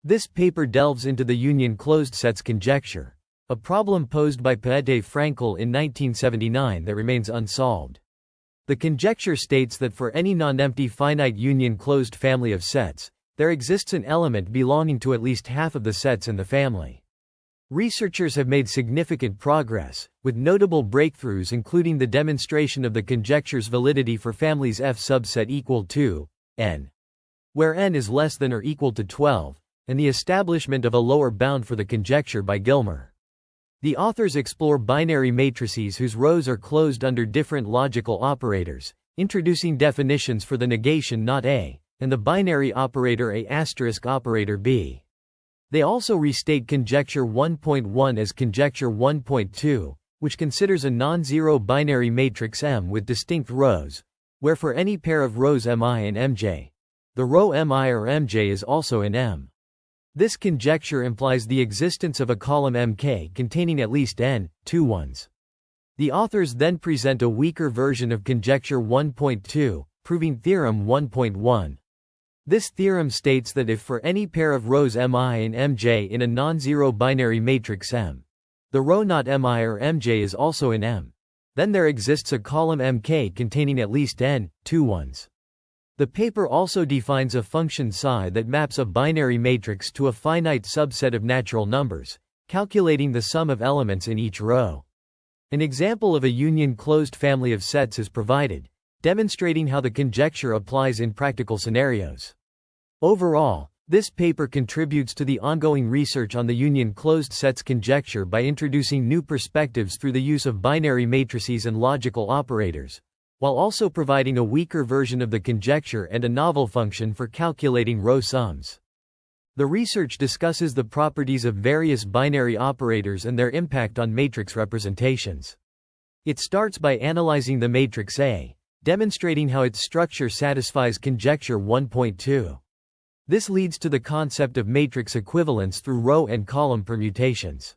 This paper delves into the Union-Closed Sets Conjecture, a problem posed by Pete Frankel in 1979 that remains unsolved. The conjecture states that for any non-empty finite union-closed family of sets, there exists an element belonging to at least half of the sets in the family. Researchers have made significant progress, with notable breakthroughs including the demonstration of the conjecture's validity for families F subset equal to n, where n is less than or equal to 12, and the establishment of a lower bound for the conjecture by Gilmer. The authors explore binary matrices whose rows are closed under different logical operators, introducing definitions for the negation not A, and the binary operator A** operator B. They also restate conjecture 1.1 as conjecture 1.2, which considers a non-zero binary matrix M with distinct rows, where for any pair of rows Mi and Mj, the row Mi or Mj is also in M. This conjecture implies the existence of a column Mk containing at least n, two ones. The authors then present a weaker version of conjecture 1.2, proving theorem 1.1. This theorem states that if for any pair of rows Mi and Mj in a non-zero binary matrix M, the row not Mi or Mj is also in M, then there exists a column Mk containing at least n, two ones. The paper also defines a function psi that maps a binary matrix to a finite subset of natural numbers, calculating the sum of elements in each row. An example of a union-closed family of sets is provided, demonstrating how the conjecture applies in practical scenarios. Overall, this paper contributes to the ongoing research on the union-closed sets conjecture by introducing new perspectives through the use of binary matrices and logical operators, while also providing a weaker version of the conjecture and a novel function for calculating row sums. The research discusses the properties of various binary operators and their impact on matrix representations. It starts by analyzing the matrix A, demonstrating how its structure satisfies conjecture 1.2. This leads to the concept of matrix equivalence through row and column permutations.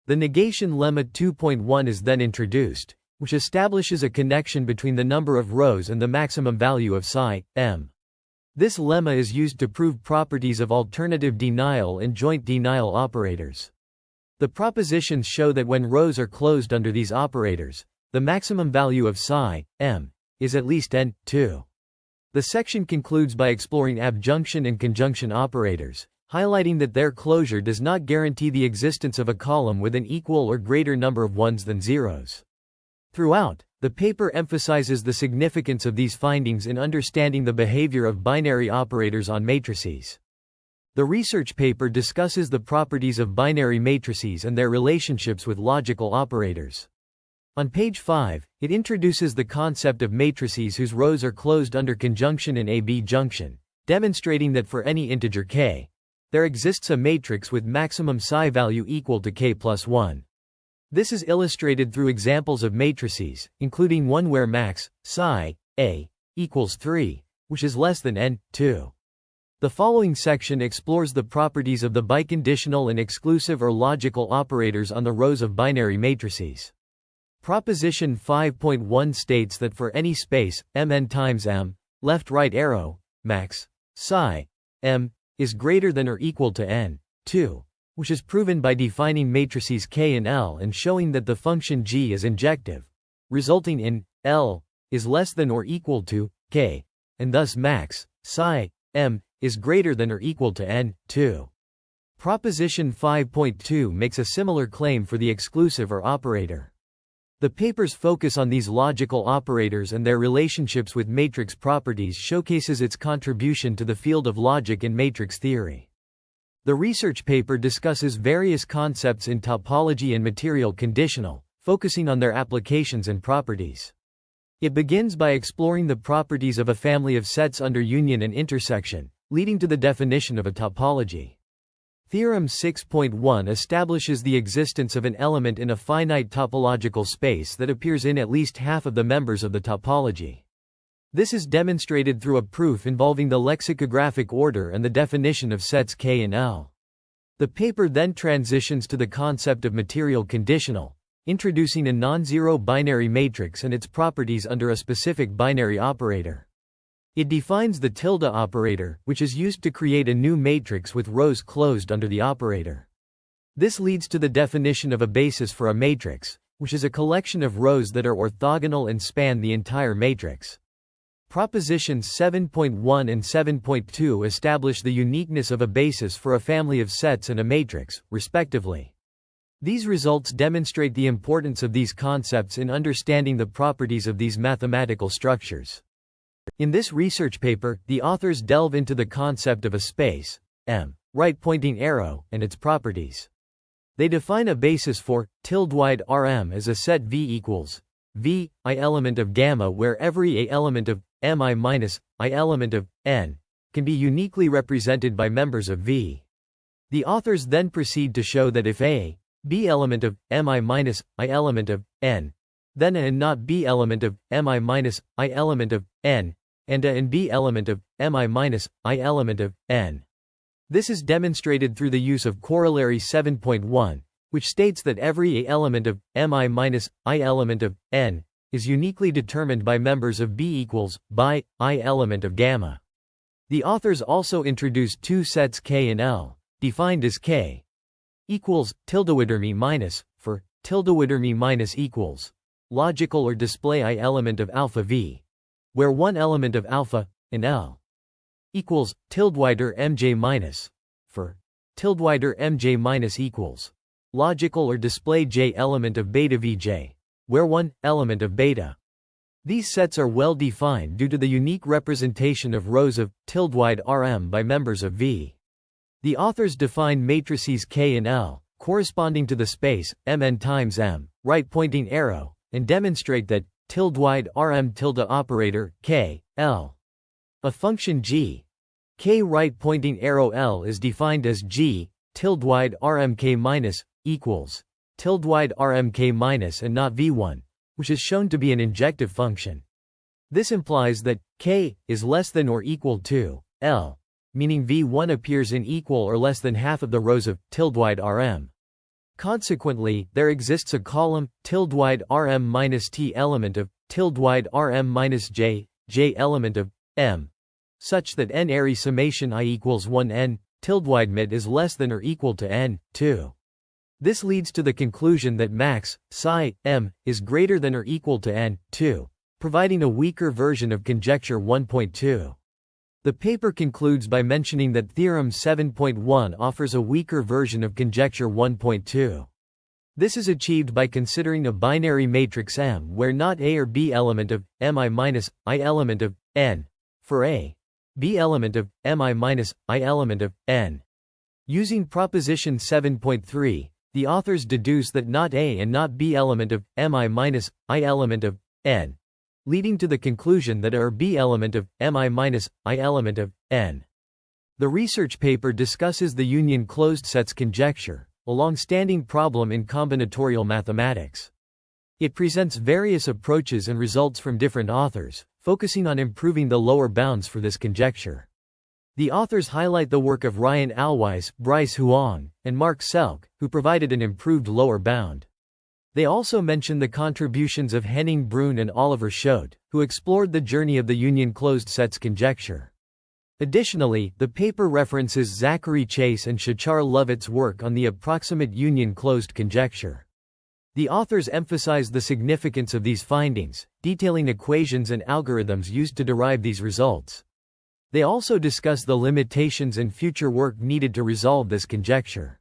The negation lemma 2.1 is then introduced, which establishes a connection between the number of rows and the maximum value of psi, m. This lemma is used to prove properties of alternative denial and joint denial operators. The propositions show that when rows are closed under these operators, the maximum value of psi, m, is at least n, 2. The section concludes by exploring abjunction and conjunction operators, highlighting that their closure does not guarantee the existence of a column with an equal or greater number of ones than zeros. Throughout, the paper emphasizes the significance of these findings in understanding the behavior of binary operators on matrices. The research paper discusses the properties of binary matrices and their relationships with logical operators. On page 5, it introduces the concept of matrices whose rows are closed under conjunction in AB junction, demonstrating that for any integer k, there exists a matrix with maximum psi value equal to k plus 1. This is illustrated through examples of matrices, including one where max, psi, A, equals 3, which is less than n, 2. The following section explores the properties of the biconditional and exclusive or logical operators on the rows of binary matrices. Proposition 5.1 states that for any space, Mn times M, left-right arrow, max, psi, M, is greater than or equal to n, 2. Which is proven by defining matrices K and L and showing that the function G is injective, resulting in L is less than or equal to K, and thus max, psi, M, is greater than or equal to n, 2. Proposition 5.2 makes a similar claim for the exclusive or operator. The paper's focus on these logical operators and their relationships with matrix properties showcases its contribution to the field of logic and matrix theory. The research paper discusses various concepts in topology and material conditional, focusing on their applications and properties. It begins by exploring the properties of a family of sets under union and intersection, leading to the definition of a topology. Theorem 6.1 establishes the existence of an element in a finite topological space that appears in at least half of the members of the topology. This is demonstrated through a proof involving the lexicographic order and the definition of sets K and L. The paper then transitions to the concept of material conditional, introducing a non-zero binary matrix and its properties under a specific binary operator. It defines the tilde operator, which is used to create a new matrix with rows closed under the operator. This leads to the definition of a basis for a matrix, which is a collection of rows that are orthogonal and span the entire matrix. Propositions 7.1 and 7.2 establish the uniqueness of a basis for a family of sets and a matrix, respectively. These results demonstrate the importance of these concepts in understanding the properties of these mathematical structures. In this research paper, the authors delve into the concept of a space, M, right-pointing arrow, and its properties. They define a basis for tilde-wide Rm as a set V equals V, I element of gamma where every A element of Mi minus I element of n can be uniquely represented by members of V. The authors then proceed to show that if A, B element of Mi minus I element of n, then A and not B element of Mi minus I element of n, and A and B element of Mi minus I element of n. This is demonstrated through the use of corollary 7.1, which states that every A element of Mi minus I element of n is uniquely determined by members of B equals by I element of gamma. The authors also introduced two sets K and L, defined as K equals tildewiderme minus for tildewiderme minus equals logical or display I element of alpha V, where one element of alpha and L equals tildewider Mj minus for tildewider Mj minus equals logical or display J element of beta Vj, where one element of beta. These sets are well defined due to the unique representation of rows of tilde-wide Rm by members of V. The authors define matrices K and L, corresponding to the space Mn times M, right-pointing arrow, and demonstrate that tilde-wide Rm tilde operator K, L. A function g, K right-pointing arrow L is defined as g tilde-wide Rmk minus equals tilde-wide Rmk minus and not V1, which is shown to be an injective function. This implies that K is less than or equal to L, meaning V1 appears in equal or less than half of the rows of tilde-wide Rm. Consequently, there exists a column tilde-wide Rm minus T element of tilde-wide Rm minus J element of M, such that n array summation I equals 1 n tilde-wide mid is less than or equal to n 2. This leads to the conclusion that max psi m is greater than or equal to n 2, providing a weaker version of conjecture 1.2. The paper concludes by mentioning that theorem 7.1 offers a weaker version of conjecture 1.2. This is achieved by considering a binary matrix M where not A or B element of Mi minus I element of n for A, B element of Mi minus I element of n. Using proposition 7.3, the authors deduce that not A and not B element of Mi minus I element of n, leading to the conclusion that A or B element of Mi minus I element of n. The research paper discusses the Union-Closed Sets Conjecture, a long-standing problem in combinatorial mathematics. It presents various approaches and results from different authors, focusing on improving the lower bounds for this conjecture. The authors highlight the work of Ryan Alweis, Bryce Huang, and Mark Selk, who provided an improved lower bound. They also mention the contributions of Henning Brun and Oliver Schodt, who explored the journey of the Union-Closed Sets Conjecture. Additionally, the paper references Zachary Chase and Shachar Lovett's work on the approximate Union-Closed Conjecture. The authors emphasize the significance of these findings, detailing equations and algorithms used to derive these results. They also discuss the limitations and future work needed to resolve this conjecture.